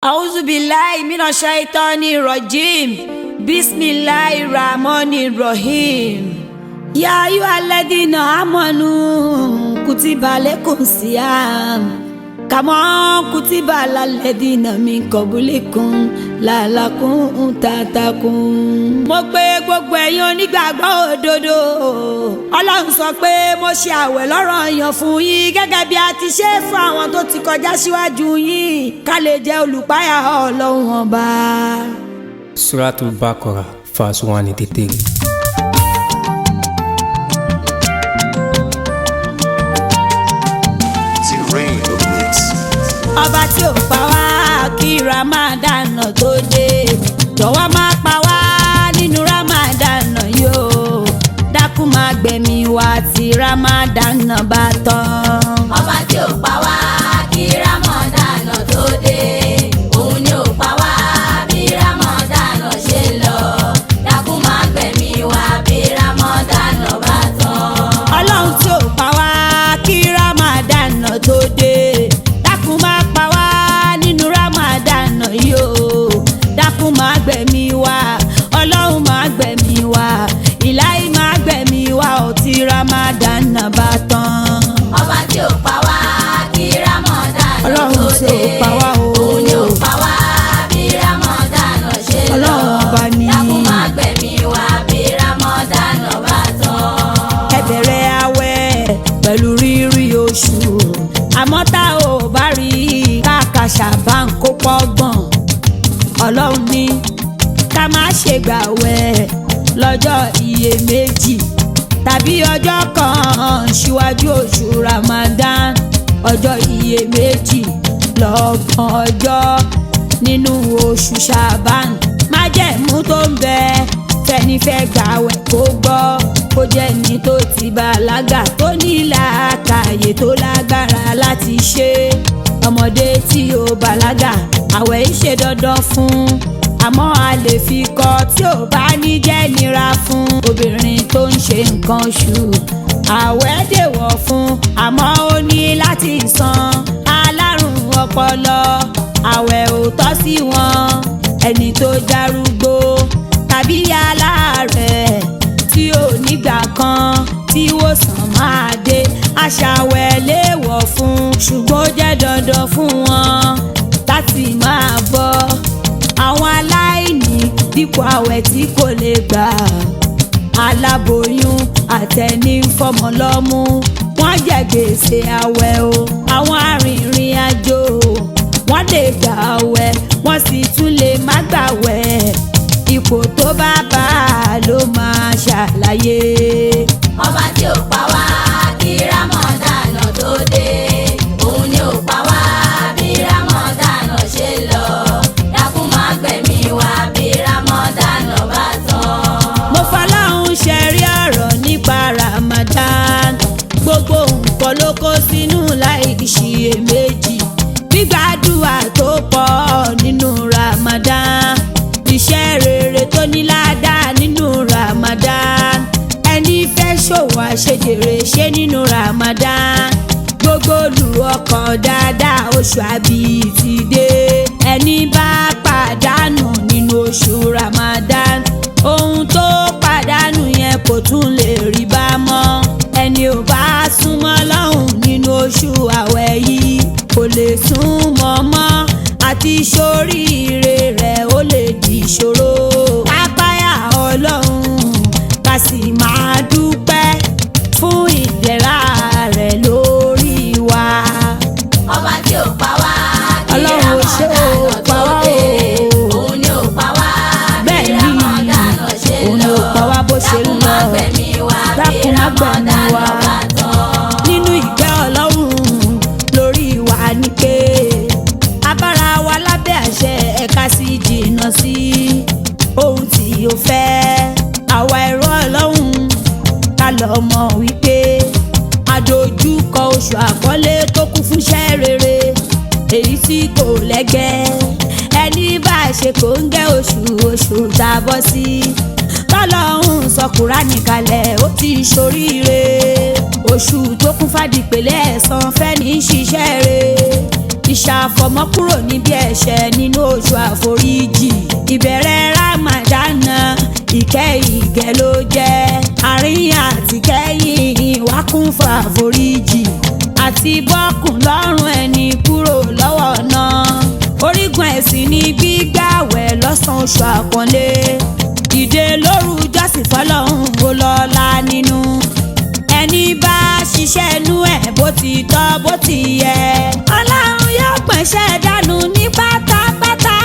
A'udhu billahi minash shaitani rajim. Bismillahir rahmanir rahim. Ya ayyuhalladhina amanu kutiba alaykumus siyam kama kutiba alal ladhina min qablikum la'allakum tattaqun. Mo pè gbogbo ẹ̀yin onígbàgbọ́ òdodo. Ọlọ́run sọ pé mo ṣe àwẹ̀ lọ́ranyàn fún yín gẹ́gẹ́ bí a ti ṣe fún àwọn tó ti kọjá síwájú yín ká lè jẹ́ olùpáyà Ọlọ́run ọba. Suratul Baqarah verse 183. Ọba tí ò pa wá kí Ramadan tó dé, jọ̀wọ́ má pa wá nínú Ramadan yóò, dákun má gbẹ̀mí wa tí Ramadan bá tán. Ọba tí ò pa wá kí Ramadan tó dé, òun ni ò pa wá bí Ramadan ṣe lọ, dákun má gbẹ̀mí wa bí Ramadan bá tán. Ọlọ́run tí ò pa wá kí Ramadan tó dé, dákun má pa wá nínú Ramadan yóò, dákun má gbẹ̀mí wa, Ọlọ́run má gbẹ̀mí wa, ìláhí má gbẹ̀mí wa ó tí Ramadan bá tán. Ọba tí ò pa wá kí Ramadan tó Ọlọ́run tí dé, ò pa wá o, òun ni ò pa wá bí Ramadan ṣe lọ, Ọlọ́run ọba ni. dákun má gbẹ̀mí wa bí Ramadan bá tán. Ẹ bẹ̀rẹ̀ àwẹ̀ pẹ̀lú rírí oṣù, àmọ́ tá ò bá rí káàkà Ṣàbán kó pọ́gbọ̀n. Ọlọ́run ní ká má ṣe gbàwẹ̀ lọ́jọ́ iyèméjì tàbí ọjọ́ kan síwájú oṣù Ramadan. Ọjọ́ iyèméjì lọ́gbọ̀n ọjọ́ nínú oṣù Ṣàbán. Májẹ̀mú tó ń bẹ fẹ́ni fẹ́ gbàwẹ̀ kó gbọ́, kó jẹ́ ní tó ti bàlágà tó ní làákàyè tó lágbára láti ṣe. Ọmọdé tí ó bàlágà àwẹ̀ ń ṣe dandan fún, àmọ́ a lè fi kọ́ tí ò bá ní jẹ́ nira fún. Obìnrin tó ń ṣe nǹkan oṣù àwẹ̀ dèwọ̀ fún, àmọ́ ó ní láti san. Alárùn ọpọlọ àwẹ̀ ò tọ́ sí wọn. Ẹni tó darúgbó tàbí aláàárẹ̀ tí ò nígbà kan tí wòsàn máa dé, aṣàwẹ̀ léèwọ̀ fún, ṣùgbọ́n ó jẹ́ dandan fún wọn láti máa bọ́ àwọn aláìní dípò àwẹ̀ tí kò lè gbà. Aláboyún àtẹni fọmọ lọ́mú wọ́n jẹ gbèsè àwẹ̀ o. Àwọn arìnrìn àjò wọ́n lè gbà àwẹ̀ wọ́n sì tún lè má gbàwẹ̀. Ipò tó bá bá a ló máa ṣàlàyé. Ọba tí ò pa wá kí Ramadan tó dé, òun ni ò pa wá bí Ramadan ṣe lọ, dákun má gbẹ̀mí wa bí Ramadan bá tán. Mo fọlọ́run ṣẹ̀rí ọ̀rọ̀ nípa Ramadan, gbogbo nǹkan ló kó sínú láì ṣiyèméjì. Gbígbàdúrà tó pọ̀ nínú Ramadan, iṣẹ́ rere tó ní ládàá nínú Ramadan. Ẹni fẹ́ ṣòwò àṣejèrè ṣe nínú Ramadan. Gbogbo olùọkàn dáadáa oṣù àbíyí ti dé. Ẹni bá pàdánù nínú oṣù Ramadan, ohun tó pàdánù yẹn kò tún lè rí bá mọ́. Ẹni ò bá súnmọ́ Ọlọ́run nínú oṣù àwẹ̀ yìí kò lè súnmọ́ mọ́, àti ṣoríire rẹ̀ ó lè di ìṣòro. Apáyà Ọlọ́run ká sì máa dúpẹ́ fún ìdẹ̀ra rẹ̀ lórí wa. Ọba tí ò pa wá kí Ọlọ́run ò ṣe ò Ramadan pa tó wá dé, o. òun ni ò pa wá bí Bẹ́ẹ̀ ni, Ramadan ṣe òun ni lọ, ò pa wá bó ṣe dákun ń má lọ. gbẹ̀mí wa bí Dákun má gbẹ̀mí Ramadan wa. bá tán. Nínú ìgbẹ́ Ọlọ́run lórí wa ni pé abára wa lábẹ́ àṣẹ ẹ̀ka sí jìnnà sí ohun tí ó fẹ́. Àwa ẹ̀rọ Ọlọ́run ká lọ mọ̀ wípé àdójúkọ oṣù àkọlé tó kún fún iṣẹ́ rere èyí tí kò lẹ́gbẹ́. Ẹni bá ṣe kò ń gẹ́ oṣù tá a bọ́ sí, tọ́lọ́hún sọ Kùránì kalẹ̀ ó ti ṣoríire. Oṣù tó kún fàdìpẹ̀lẹ̀ ẹ̀san fẹ́ni ṣiṣẹ́ rere. ìṣàfọ̀mọ́ kúrò níbi ẹ̀ṣẹ̀ nínú oṣù àforíjì. Ìbẹ̀rẹ̀ Ramadana ìkẹ́ ìgẹ̀ ló jẹ́. Àárín àti kẹ́yìn wá kún fún àforíjì àti bọ́kùn lọ́rùn ẹni kúrò lọ́wọ́ náà. Orígun ẹ̀sìn ni gbígbàwẹ̀ lọ́sàn-án oṣù àpọ́nlé. Dìde lóru jọ́sìn fọ́lọ́run ó lọ́lá nínú. Ẹni bá ṣiṣẹ́ inú ẹ̀ bó ti tọ́ bó ti yẹ, Ọlọ́run yóò pẹ̀ṣẹ̀ dànù ní pátápátá.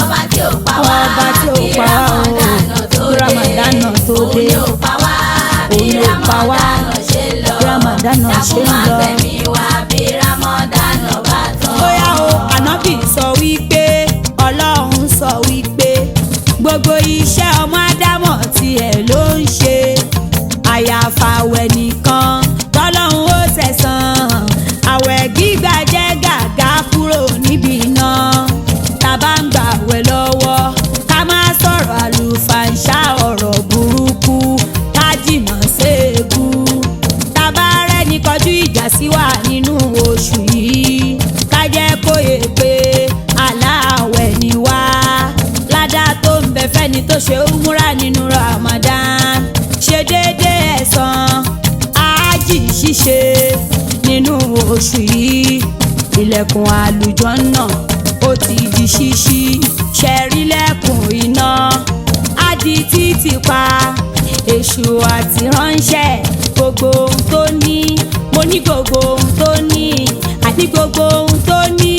Ọba tí ò pa wá kí Ramadana tó dé. Òun ni ò pa wá bí Ramadana ṣe lọ. Dákun má gbẹ̀mí wa bí Ramadana bá tán. Bóyá o, Ànábì sọ wípé, Ọlọ́run sọ wípé gbogbo iṣẹ́ ọmọ Ádámọ̀ tiẹ̀ ló ń ṣe. Àyàfà àwẹ̀ nìkan tọ́lọ́run ó ṣẹ̀san. Àwẹ̀ gbígbà jẹ́ gàgá kúrò níbi iná. Tàbá ń gbàwẹ̀ lọ́wọ́ ká má sọ̀rọ̀ àlùfàǹṣá ọ̀rọ̀ burúkú, ká jìnnà séèbù. Tàbá rẹ́ni kọjú ìjà sí wa nínú oṣù yìí, ká jẹ́ kó yé pé aláàwẹ̀ ni wá. Ládàá tó ń bẹ fẹ́ni tó ṣe umura nínú Ramadan, ṣe déédéé ẹ̀san ájì ṣíṣe nínú oṣù yìí. Ilẹ̀kùn àlùjànnà ó ti di ṣíṣí, ṣẹ̀rílẹ̀kùn iná á di títì pa. Èṣù àti ránṣẹ́ gbogbo ohun tó ní, mo ní gbogbo ohun tó ní, àti gbogbo ohun tó ní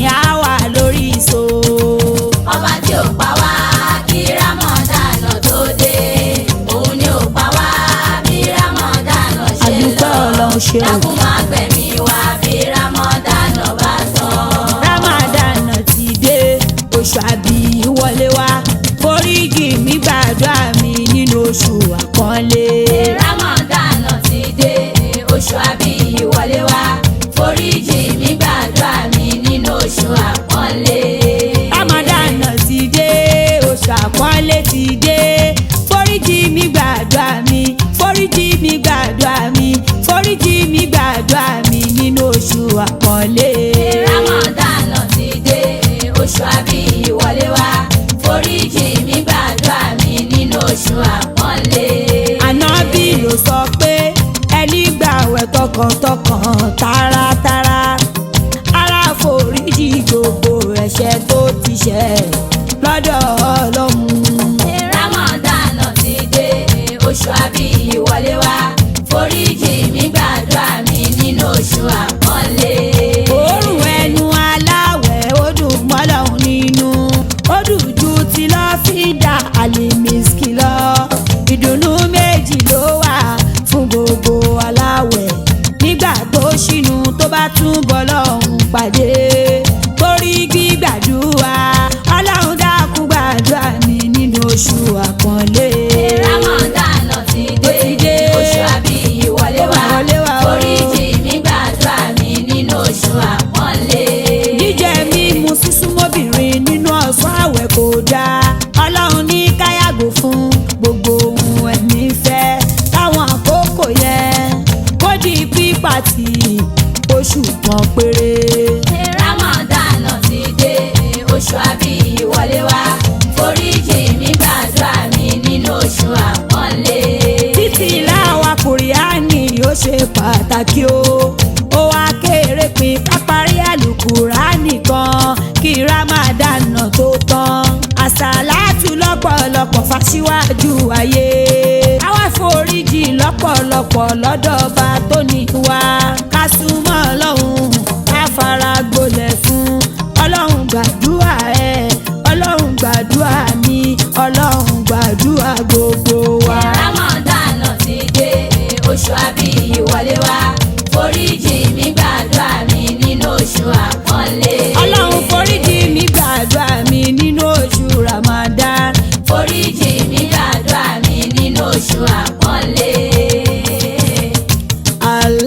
á wà lórí ìṣó. Ọba tí ò pa wá kí Ramadana tó dé. Òun ni ò pa wá bí Ramadana ṣe lọ. Àdúpẹ́ Ọlọ́run ṣe o. Dákun má gbẹ̀mí wa bí Ramadana bá tán. Ramadana ti dé, oṣù àbíyí wọlé wá. Foríjì mi gbàdúrà mi nínú oṣù àpọ́nlé. Ramadana ti dé, oṣù àbíyí wọlé wá. Foríjì mi gbàdúrà mi nínú oṣù àpọ́nlé. Ramadana ti dé, oṣù àpọ́nlé ti dé. Foríjì mi gbàdúrà mi, foríjì mi gbàdúrà mi, foríjì mi gbàdúrà mi nínú oṣù àpọ́nlé. Ramadana ti dé, oṣù àbíyí wọlé wá. Foríjì mi gbàdúrà mi nínú oṣù àpọ́nlé. Ànábì ló sọ pé ẹni gbàwẹ̀ tọkàntọkàn tààràtàrà, ara foríjì gbogbo ẹ̀ṣẹ̀ tó ti ṣẹ̀ lọ́dọ̀ Ọlọ́run. Ramadana ti dé, oṣù àbíyí wọlé wá. Foríjì mi gbàdúrà mi nínú oṣù àpọ́nlé. Òórùn ẹnu aláwẹ̀ ó dùn mọ́lọ́run nínú, ó dùn ju ti lọ́fíńdà àlìmísìkì lọ. Ìdùnnú méjì ló wà fún gbogbo aláwẹ̀ nígbà tó ṣínú tó bá tún bọ́ lọ́hùn pàdé. Torí gbígbàdúrà Ọlọ́run dákun gbàdúrà mi nínú oṣù àpọ́nlé. Ramadana ti dé, oṣù àbíyí wọlé wá. Foríjì mi gbàdúrà mi nínú oṣù àpọ́nlé. Jíjẹ mímu sísúnmọ́bìnrin nínú ọ̀sán àwẹ̀ kò dáa. Ọlọ́run ní ká yàgò fún gbogbo ohun ẹ̀mí fẹ́ láwọn àkókò yẹn, kó di pípàtì oṣù kan péré. Ramadana ti dé, oṣù àbíyí wọlé wá. Foríjì mi gbàdúrà mi nínú oṣù àpọ́nlé. Títí láwa Kùránì ó ṣe pàtàkì o. Ó wá kéré pin ká parí Àlùkùránì kan kí Ramadana tó tán. Àsàlátù lọ́pọ̀lọpọ̀ fáṣíwájú ayé. Àwa foríjì lọ́pọ̀lọpọ̀ lọ́dọ̀ ọba tó ní wa. Ká súnmọ́ Ọlọ́run, ká fara gbolẹ̀ fún. Ọlọ́run gbàdúrà ẹ, Ọlọ́run gbàdúrà mi, Ọlọ́run gbàdúrà gbogbo wa. Ramadana ti dé, oṣù àbíyí wọlé wá. Foríjì mi gbàdúrà mi nínú oṣù àpọ́nlé. Ọlọ́run foríjì mi gbàdúrà mi nínú oṣù Ramadan. Foríjì mi gbàdúrà mi nínú oṣù àpọ́nlé.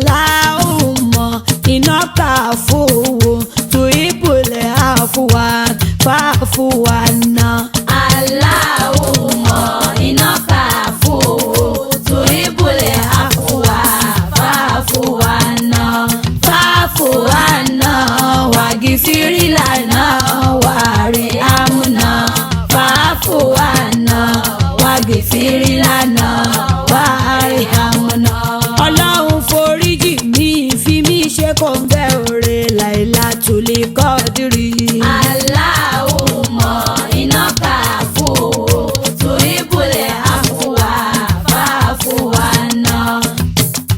Allahumma innaka afuwwun tuhibbul afwa fa'fu anna. Allahumma innaka afuwwun tuhibbul afwa fa'fu anna. Fa'fu anna kọ́dírì. Allahumma innaka afuwwun tuhibbul afwa fa'fu anna.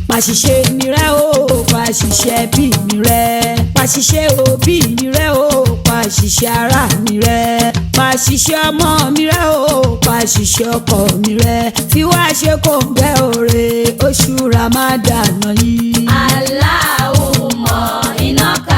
Pàṣìṣe mi rẹ́ o, pàṣìṣe bí mi rẹ́. Pàṣìṣe òbí mi rẹ́ o, pàṣìṣe ará mi rẹ́. Pàṣìṣe ọmọ mi rẹ́ o, pàṣìṣe ọkọ mi rẹ́. Fi wá ṣe kòǹgẹ́ òre oṣù Ramadan yìí. Allahumma innaka